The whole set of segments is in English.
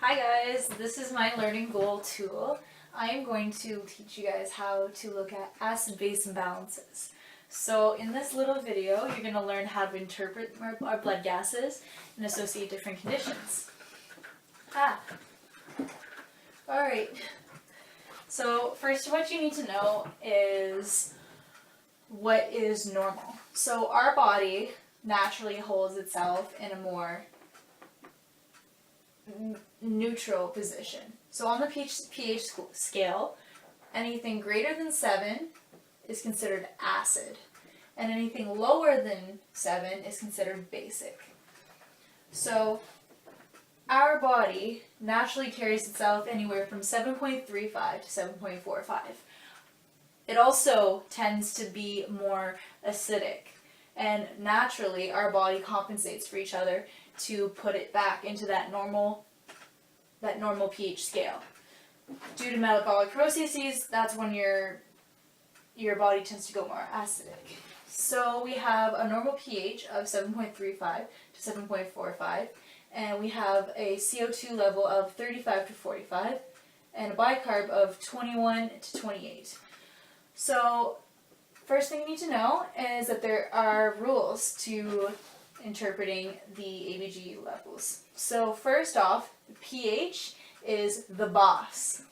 Hi guys, this is my learning goal tool. I am going to teach you guys how to look at acid-base imbalances. So in this little video, you're going to learn how to interpret our blood gases and associate different conditions. Alright, so first what you need to know is what is normal. So our body naturally holds itself in a more neutral position. So on the pH scale, anything greater than 7 is considered acid, and anything lower than 7 is considered basic. So our body naturally carries itself anywhere from 7.35 to 7.45. It also tends to be more acidic, and naturally our body compensates for each other to put it back into that normal pH scale. Due to metabolic processes, that's when your body tends to go more acidic. So we have a normal pH of 7.35 to 7.45, and we have a CO2 level of 35 to 45, and a bicarb of 21 to 28. So first thing you need to know is that there are rules to interpreting the ABG levels. So first off, the pH is the boss.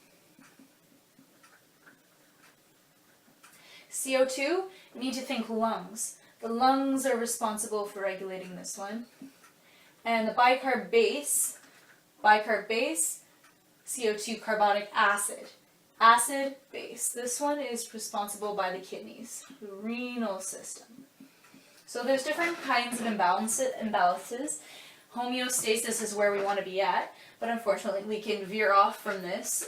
CO2, you need to think lungs. The lungs are responsible for regulating this one. And the bicarb base, CO2 carbonic acid. Acid, base. This one is responsible by the kidneys, the renal system. So there's different kinds of imbalances. Homeostasis is where we want to be at, but unfortunately we can veer off from this,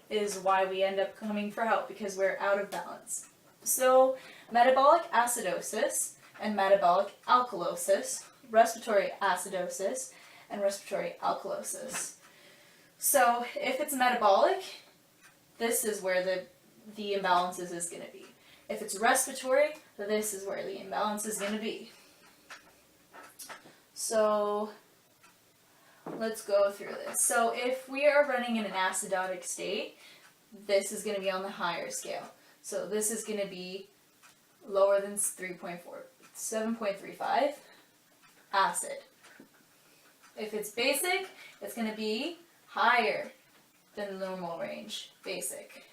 is why we end up coming for help, because we're out of balance. So metabolic acidosis and metabolic alkalosis, respiratory acidosis and respiratory alkalosis. So if it's metabolic, this is where the imbalances is going to be. If it's respiratory, this is where the imbalance is going to be. So let's go through this. So if we are running in an acidotic state, this is going to be on the higher scale. So this is going to be lower than 7.35, acid. If it's basic, it's going to be higher than the normal range, basic.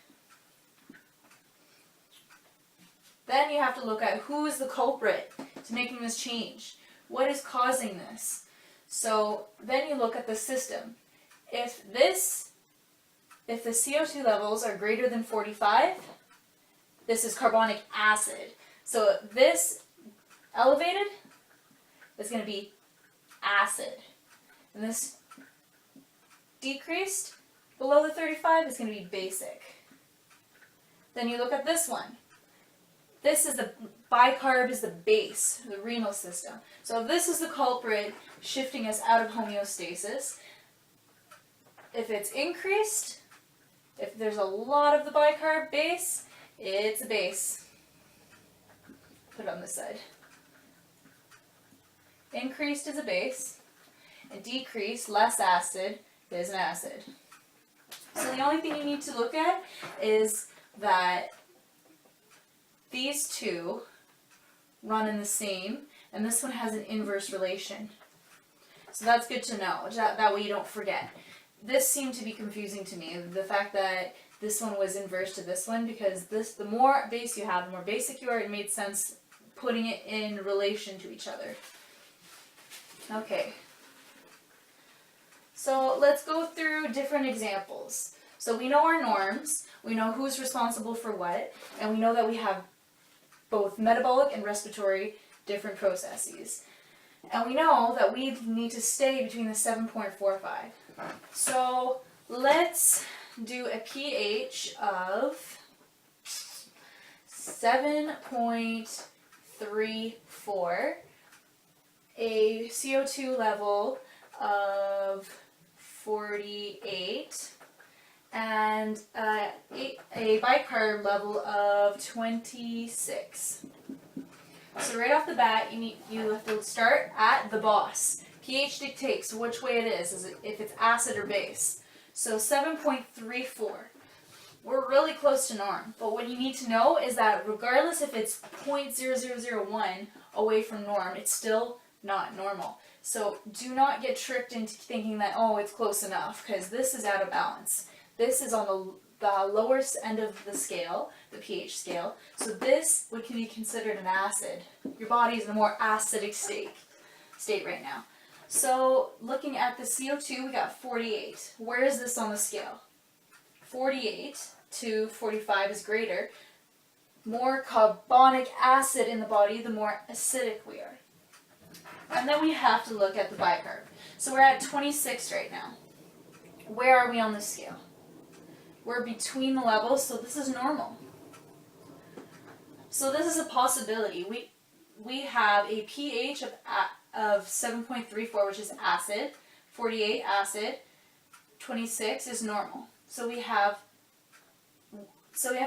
Then you have to look at who is the culprit to making this change. What is causing this? So then you look at the system. If the CO2 levels are greater than 45, this is carbonic acid. So this elevated is going to be acid. And this decreased below the 35 is going to be basic. Then you look at this one. This is the bicarb is the base, the renal system. So this is the culprit shifting us out of homeostasis. If it's increased, if there's a lot of the bicarb base, it's a base. Put it on this side. Increased is a base, and decreased, less acid, is an acid. So the only thing you need to look at is that these two run in the same, and this one has an inverse relation. So that's good to know. That way you don't forget. This seemed to be confusing to me, the fact that this one was inverse to this one, because the more base you have, the more basic you are, it made sense putting it in relation to each other. Okay. So let's go through different examples. So we know our norms, we know who's responsible for what, and we know that we have both metabolic and respiratory different processes. And we know that we need to stay between the 7.45. So let's do a pH of 7.34, a CO2 level of 48, and a bicarb level of 26. So right off the bat, you have to start at the boss. pH dictates which way it is if it's acid or base. So 7.34. We're really close to norm, but what you need to know is that regardless if it's 0.0001 away from norm, it's still not normal. So do not get tricked into thinking that, oh, it's close enough, because this is out of balance. This is on the lower end of the scale, the pH scale, so this would be considered an acid. Your body is in a more acidic state right now. So looking at the CO2, we got 48. Where is this on the scale? 48 to 45 is greater. More carbonic acid in the body, the more acidic we are. And then we have to look at the bicarb. So we're at 26 right now. Where are we on the scale? We're between the levels, so this is normal. So this is a possibility. We have a pH of 7.34, which is acid, 48 acid, 26 is normal. So we have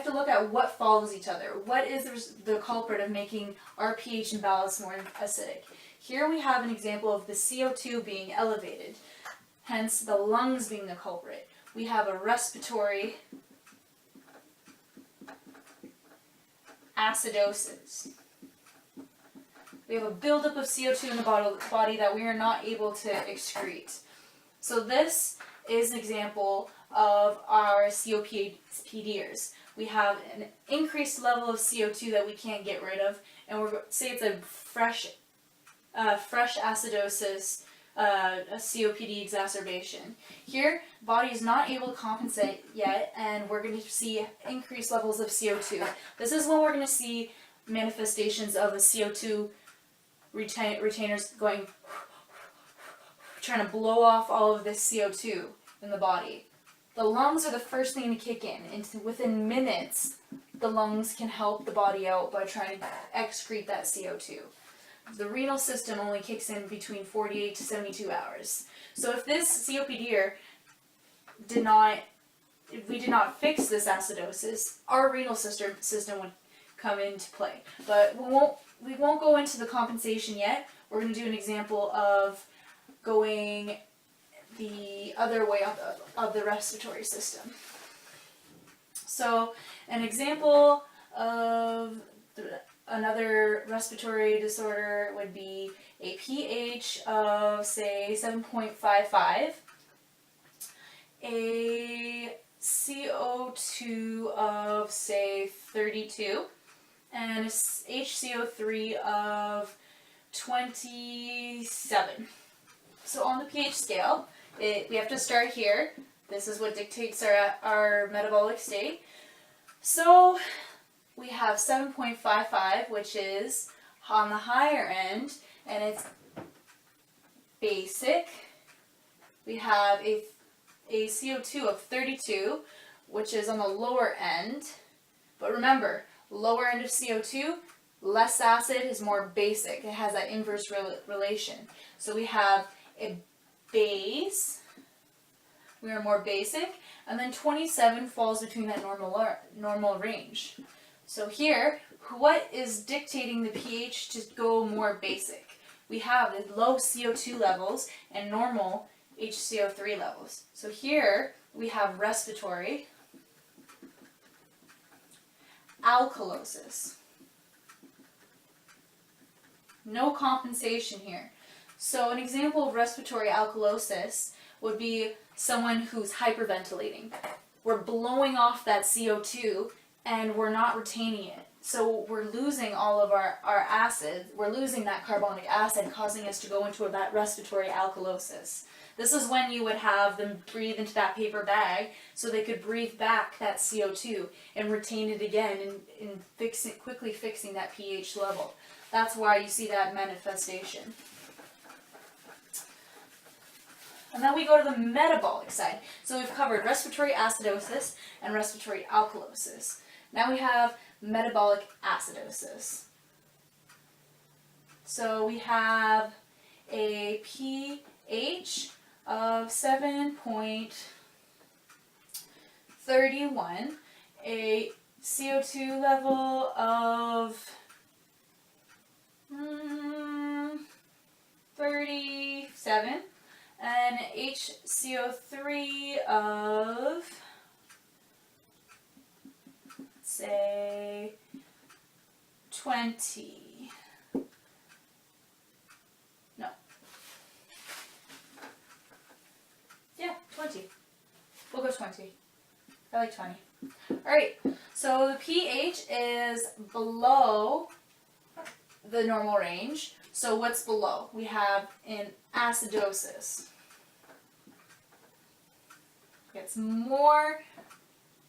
to look at what follows each other. What is the culprit of making our pH imbalance more acidic? Here we have an example of the CO2 being elevated, hence the lungs being the culprit. We have a respiratory acidosis. We have a buildup of CO2 in the body that we are not able to excrete. So this is an example of our COPDers. We have an increased level of CO2 that we can't get rid of, and say it's a fresh acidosis, a COPD exacerbation. Here, body is not able to compensate yet, and we're going to see increased levels of CO2. This is when we're going to see manifestations of a CO2 retainers going, trying to blow off all of this CO2 in the body. The lungs are the first thing to kick in, and within minutes, the lungs can help the body out by trying to excrete that CO2. The renal system only kicks in between 48 to 72 hours. So if this COPD if we did not fix this acidosis, our renal system would come into play. But we won't go into the compensation yet. We're going to do an example of going the other way of the respiratory system. So an example of another respiratory disorder would be a pH of, say, 7.55, a CO2 of, say, 32, and a HCO3 of 27. So on the pH scale, we have to start here. This is what dictates our metabolic state. So we have 7.55, which is on the higher end, and it's basic. We have a CO2 of 32, which is on the lower end. But remember, lower end of CO2, less acid is more basic. It has that inverse relation. So we have a base, we are more basic, and then 27 falls between that normal range. So here, what is dictating the pH to go more basic? We have the low CO2 levels and normal HCO3 levels. So here we have respiratory alkalosis. No compensation here. So an example of respiratory alkalosis would be someone who's hyperventilating. We're blowing off that CO2 and we're not retaining it. So we're losing all of our acid. We're losing that carbonic acid, causing us to go into that respiratory alkalosis. This is when you would have them breathe into that paper bag so they could breathe back that CO2 and retain it again and quickly fixing that pH level. That's why you see that manifestation. And then we go to the metabolic side. So we've covered respiratory acidosis and respiratory alkalosis. Now we have metabolic acidosis. So we have a pH of 7.31, a CO2 level of 37. 47 and HCO3 of, let's say, 20. No. Yeah, 20. We'll go 20. I like 20. Alright, so the pH is below the normal range. So what's below? We have in acidosis. It's more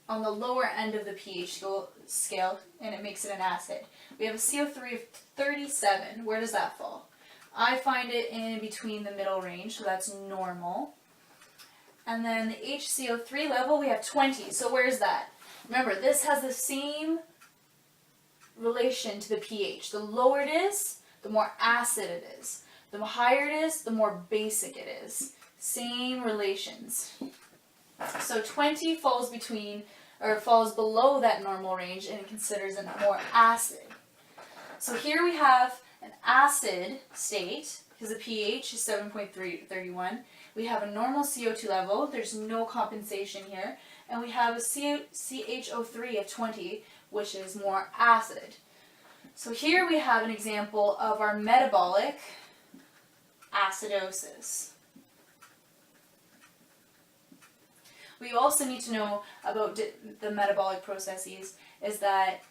on the lower end of the pH scale, and it makes it an acid. We have a CO3 of 37. Where does that fall? I find it in between the middle range, so that's normal. And then the HCO3 level, we have 20. So where's that? Remember, this has the same relation to the pH. The lower it is, the more acid it is. The higher it is, the more basic it is. Same relations. So 20 falls between, or falls below that normal range, and it considers it more acid. So here we have an acid state, because the pH is 7.31. We have a normal CO2 level, there's no compensation here, and we have a CHO3 of 20, which is more acid. So here we have an example of our metabolic acidosis. We also need to know about the metabolic processes is that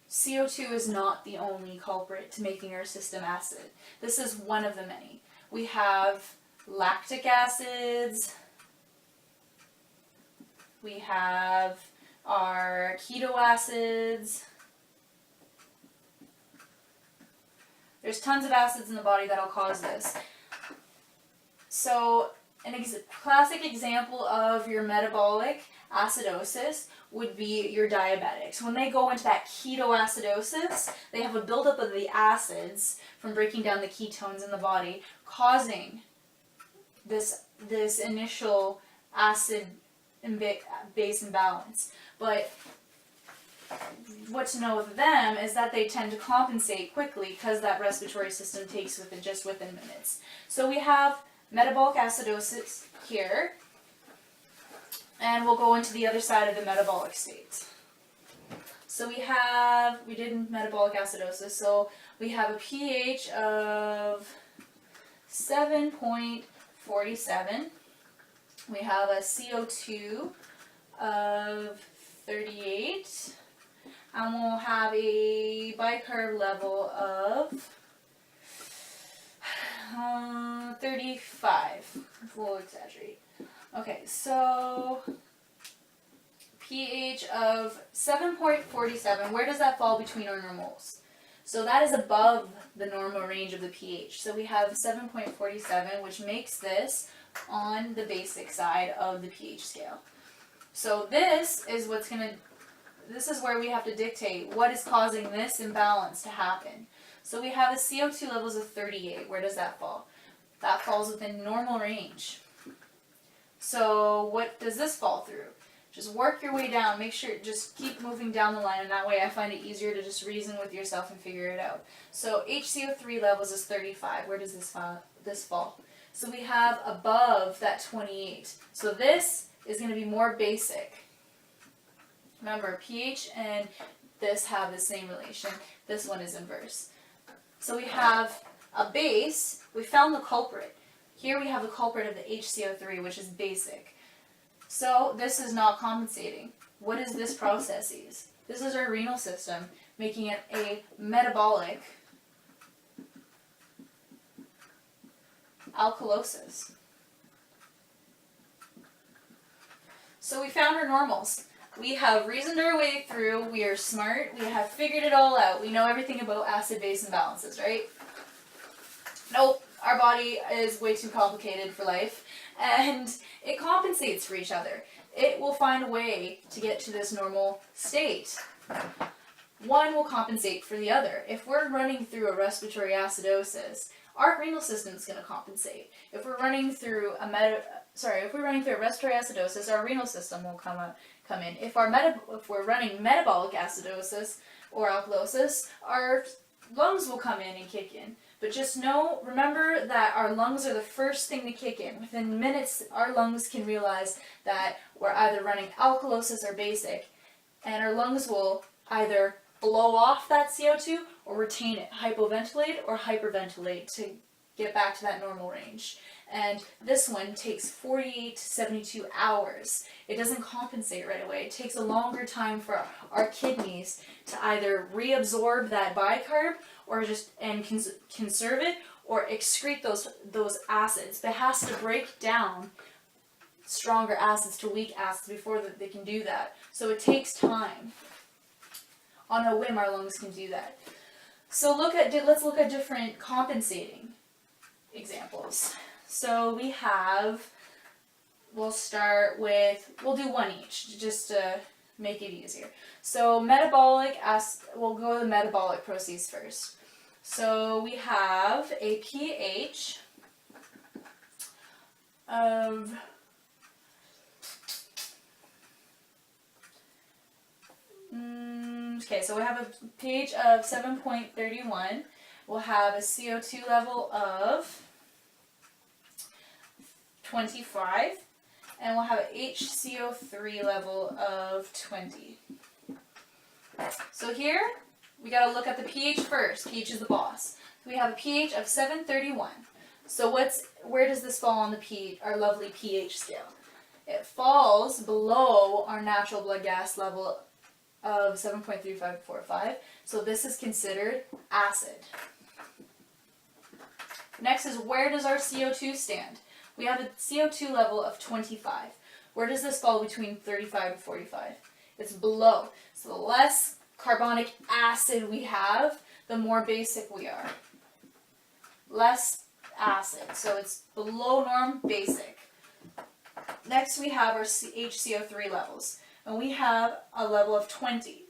CO2 is not the only culprit to making our system acid. This is one of the many. We have lactic acids, we have our keto acids. There's tons of acids in the body that'll cause this. So a classic example of your metabolic acidosis would be your diabetics. When they go into that ketoacidosis, they have a buildup of the acids from breaking down the ketones in the body, causing this initial acid and base imbalance. But what to know with them is that they tend to compensate quickly because that respiratory system takes just within minutes. So we have metabolic acidosis here, and we'll go into the other side of the metabolic state. So we did metabolic acidosis, so we have a pH of 7.47. We have a CO2 of 38, and we'll have a bicarb level of 35. We'll exaggerate. Okay, so pH of 7.47. Where does that fall between our normals? So that is above the normal range of the pH. So we have 7.47, which makes this on the basic side of the pH scale. So this is this is where we have to dictate what is causing this imbalance to happen. So we have the CO2 levels of 38. Where does that fall? That falls within normal range. So what does this fall through? Just work your way down. Make sure, just keep moving down the line, and that way I find it easier to just reason with yourself and figure it out. So HCO3 levels is 35. Where does this fall? So we have above that 28. So this is going to be more basic. Remember, pH and this have the same relation. This one is inverse. So we have a base. We found the culprit. Here we have the culprit of the HCO3, which is basic. So this is not compensating. What is this process? This is our renal system, making it a metabolic alkalosis. So we found our normals. We have reasoned our way through. We are smart. We have figured it all out. We know everything about acid-base imbalances, right? Nope. Our body is way too complicated for life, and it compensates for each other. It will find a way to get to this normal state. One will compensate for the other. If we're running through a respiratory acidosis, our renal system is going to compensate. If we're running through a respiratory acidosis, our renal system will come in. If we're running metabolic acidosis or alkalosis, our lungs will come in and kick in. But just know, remember that our lungs are the first thing to kick in. Within minutes, our lungs can realize that we're either running alkalosis or basic, and our lungs will either blow off that CO2 or retain it, hypoventilate or hyperventilate to get back to that normal range. And this one takes 48 to 72 hours. It doesn't compensate right away. It takes a longer time for our kidneys to either reabsorb that bicarb or just conserve it or excrete those acids. But it has to break down stronger acids to weak acids before they can do that. So it takes time. On a whim, our lungs can do that. So let's look at different compensating examples. So we have, we'll do one each just to make it easier. So we'll go to the metabolic processes first. So we have a pH of so we have a pH of 7.31. We'll have a CO2 level of 25, and we'll have an HCO3 level of 20. So here, we got to look at the pH first. pH is the boss. We have a pH of 731. So where does this fall on the pH, our lovely pH scale? It falls below our natural blood gas level of 7.3545. So this is considered acid. Next is, where does our CO2 stand? We have a CO2 level of 25. Where does this fall between 35 and 45? It's below. So the less carbonic acid we have, the more basic we are. Less acid. So it's below norm, basic. Next we have our HCO3 levels. And we have a level of 20.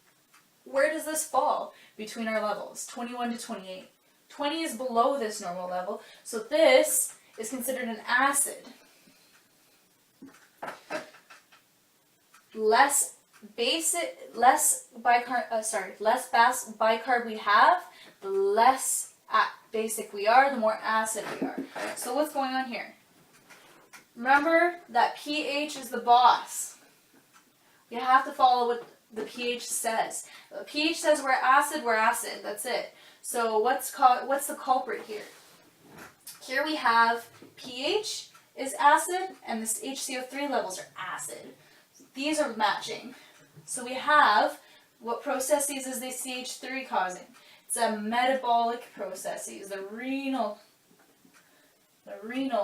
Where does this fall between our levels? 21 to 28. 20 is below this normal level. So this is considered an acid. Less bicarb we have, the less basic we are, the more acid we are. So what's going on here? Remember that pH is the boss. You have to follow what the pH says. The pH says we're acid, that's it. So what's the culprit here? Here we have pH is acid and this HCO3 levels are acid. These are matching. So we have, what processes is the CH3 causing? It's a metabolic processes. The renal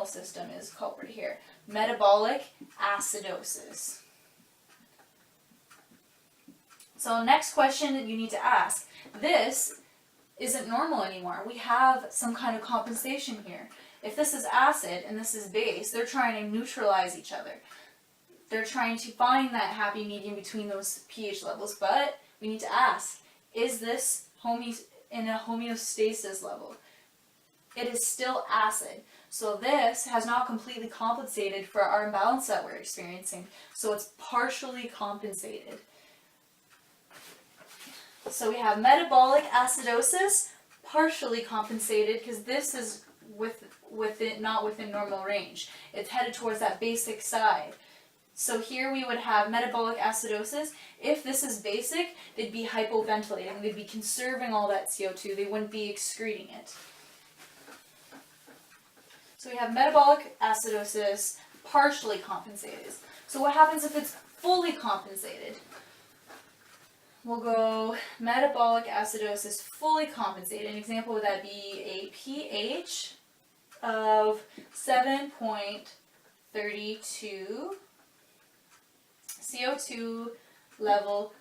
system is culprit here. Metabolic acidosis. So next question that you need to ask, this isn't normal anymore. We have some kind of compensation here. If this is acid and this is base, they're trying to neutralize each other. They're trying to find that happy medium between those pH levels, but we need to ask, is this in a homeostasis level? It is still acid. So this has not completely compensated for our imbalance that we're experiencing. So it's partially compensated. So we have metabolic acidosis, partially compensated, because this is not within normal range. It's headed towards that basic side. So here we would have metabolic acidosis. If this is basic, they'd be hypoventilating. They'd be conserving all that CO2. They wouldn't be excreting it. So we have metabolic acidosis, partially compensated. So what happens if it's fully compensated? We'll go metabolic acidosis fully compensated. An example would that be a pH of 7.32, CO2 level,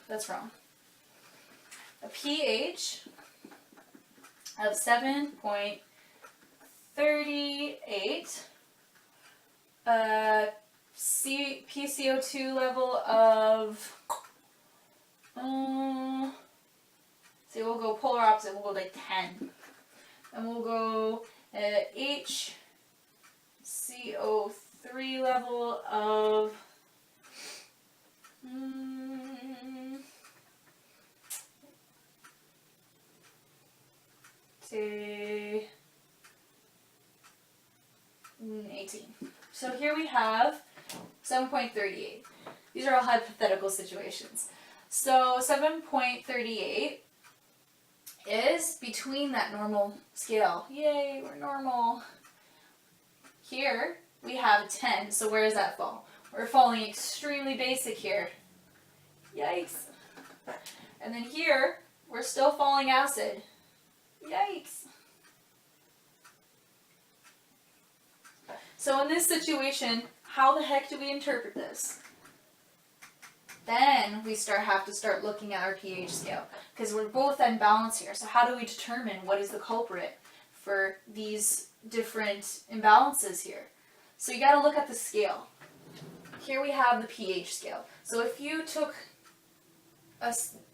that's wrong. A pH of 7.38, PCO2 level of, we'll go polar opposite, we'll go like 10. And we'll go HCO3 level of, say 18. So here we have 7.38. These are all hypothetical situations. So 7.38 is between that normal scale. Yay, we're normal. Here we have 10, so where does that fall? We're falling extremely basic here. Yikes. And then here, we're still falling acid. Yikes. So in this situation, how the heck do we interpret this? Then we have to start looking at our pH scale, because we're both unbalanced here. So how do we determine what is the culprit for these different imbalances here? So you got to look at the scale. Here we have the pH scale. So if you took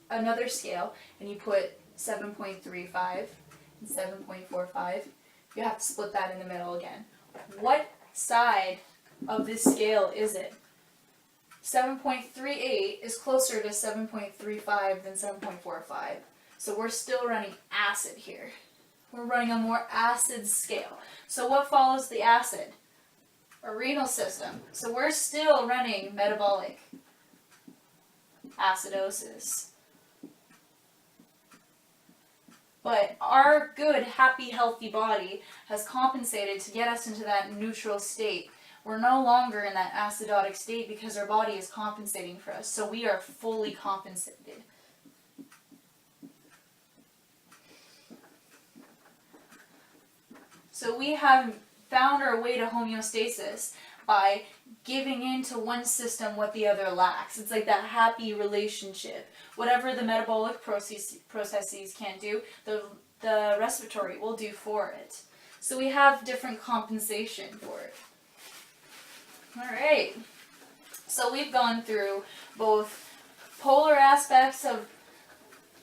another scale and you put 7.35 and 7.45, you have to split that in the middle again. What side of this scale is it? 7.38 is closer to 7.35 than 7.45. So we're still running acid here. We're running a more acid scale. So what follows the acid? Our renal system. So we're still running metabolic acidosis. But our good, happy, healthy body has compensated to get us into that neutral state. We're no longer in that acidotic state because our body is compensating for us. So we are fully compensated. So we have found our way to homeostasis by giving into one system what the other lacks. It's like that happy relationship. Whatever the metabolic processes can't do, the respiratory will do for it. So we have different compensation for it. Alright, so we've gone through both polar aspects of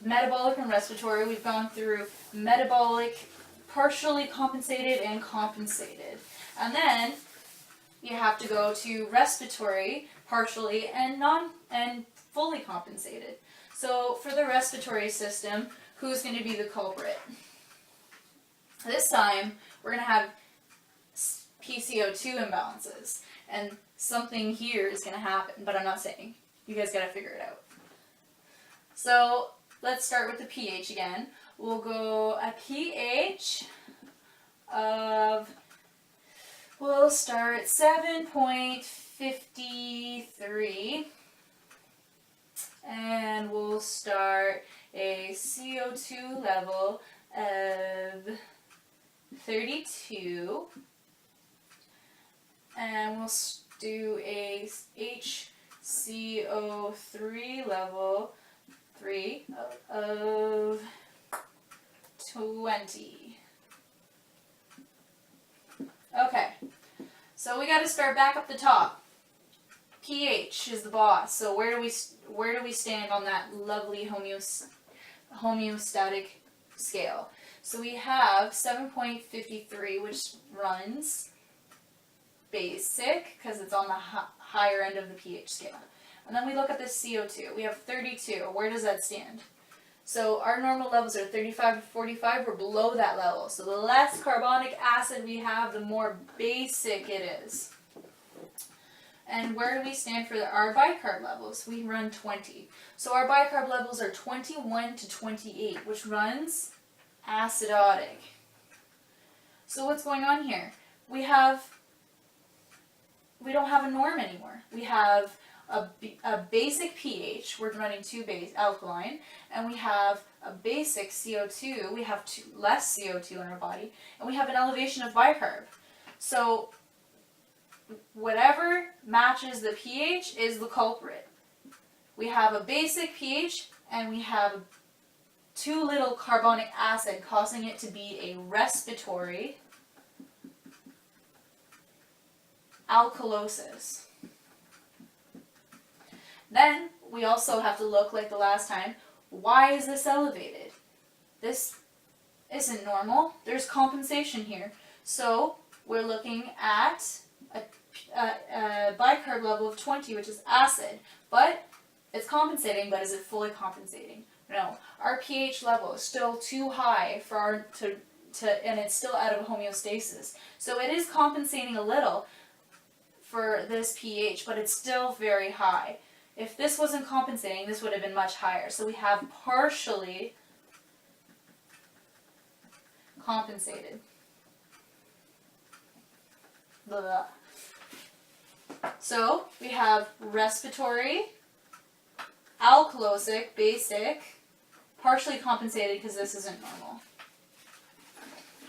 metabolic and respiratory. We've gone through metabolic, partially compensated, and compensated. And then you have to go to respiratory, partially, and fully compensated. So for the respiratory system, who's going to be the culprit? This time, we're going to have PCO2 imbalances. And something here is going to happen, but I'm not saying. You guys got to figure it out. So let's start with the pH again. We'll go a pH of, we'll start 7.53. And we'll start a CO2 level of 32. And we'll do a HCO3 level 3 of 20. Okay, so we got to start back up the top. pH is the boss. So where do we stand on that lovely homeostatic scale? So we have 7.53, which runs basic because it's on the higher end of the pH scale. And then we look at the CO2. We have 32. Where does that stand? So our normal levels are 35 to 45. We're below that level. So the less carbonic acid we have, the more basic it is. And where do we stand for our bicarb levels? We run 20. So our bicarb levels are 21 to 28, which runs acidotic. So what's going on here? We don't have a norm anymore. We have a basic pH, we're running 2 base alkaline, and we have a basic CO2, we have less CO2 in our body, and we have an elevation of bicarb. So whatever matches the pH is the culprit. We have a basic pH, and we have too little carbonic acid, causing it to be a respiratory alkalosis. Then we also have to look, like the last time, why is this elevated? This isn't normal. There's compensation here. So we're looking at a bicarb level of 20, which is acid, but it's compensating, but is it fully compensating? No, our pH level is still too high for our and it's still out of homeostasis. So it is compensating a little for this pH, but it's still very high. If this wasn't compensating, this would have been much higher. So we have partially compensated. Blah. So we have respiratory, alkalosic, basic, partially compensated because this isn't normal.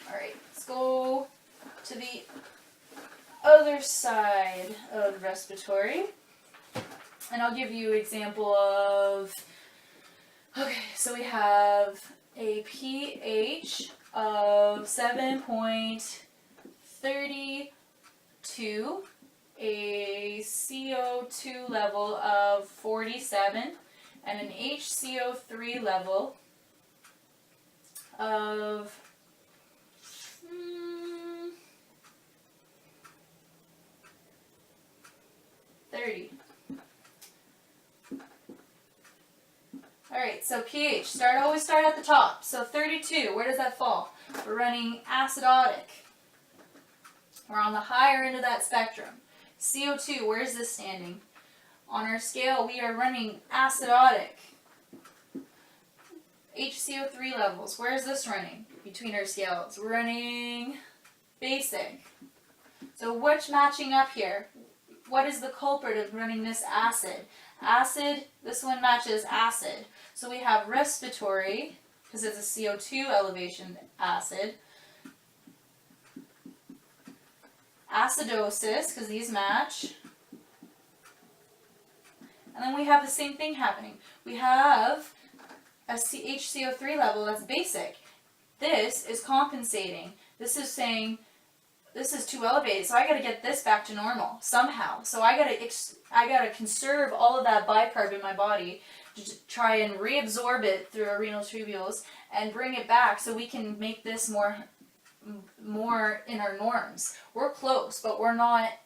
Alright, let's go to the other side of respiratory. And I'll give you an example of, okay, so we have a pH of 7.32, a CO2 level of 47, and an HCO3 level of 30. Alright, so pH, always start at the top. So 32, where does that fall? We're running acidotic. We're on the higher end of that spectrum. CO2, where is this standing? On our scale, we are running acidotic. HCO3 levels, where is this running between our scales? We're running basic. So what's matching up here? What is the culprit of running this acid? Acid, this one matches acid. So we have respiratory, because it's a CO2 elevation acid. Acidosis, because these match. And then we have the same thing happening. We have a HCO3 level that's basic. This is compensating. This is saying this is too elevated, so I got to get this back to normal somehow. So I got to conserve all of that bicarb in my body to try and reabsorb it through our renal tubules and bring it back so we can make this more in our norms. We're close, but we're not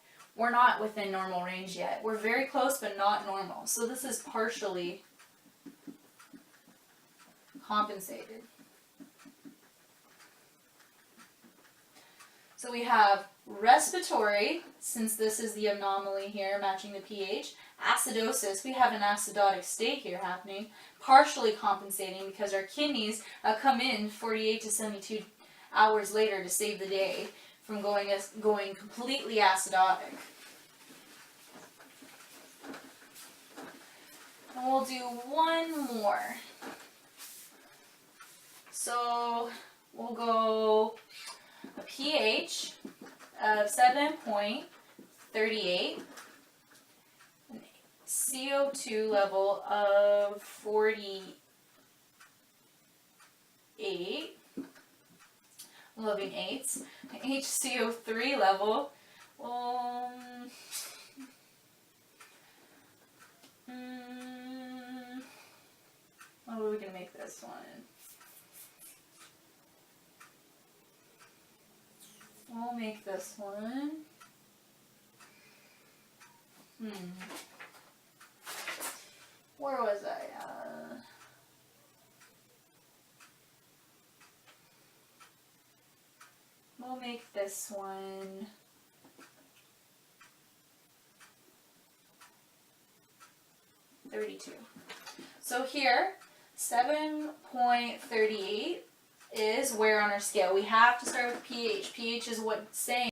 within normal range yet. We're very close, but not normal. So this is partially compensated. So we have respiratory, since this is the anomaly here matching the pH. Acidosis, we have an acidotic state here happening, partially compensating because our kidneys come in 48 to 72 hours later to save the day from going completely acidotic. And we'll do one more. So we'll go a pH of 7.38, an CO2 level of 48, loving eights, an HCO3 level, what are we going to make this one? We'll make this one. Where was I? We'll make this one. $32. So here, 7.38 is where on our scale. We have to start with pH. pH is what's saying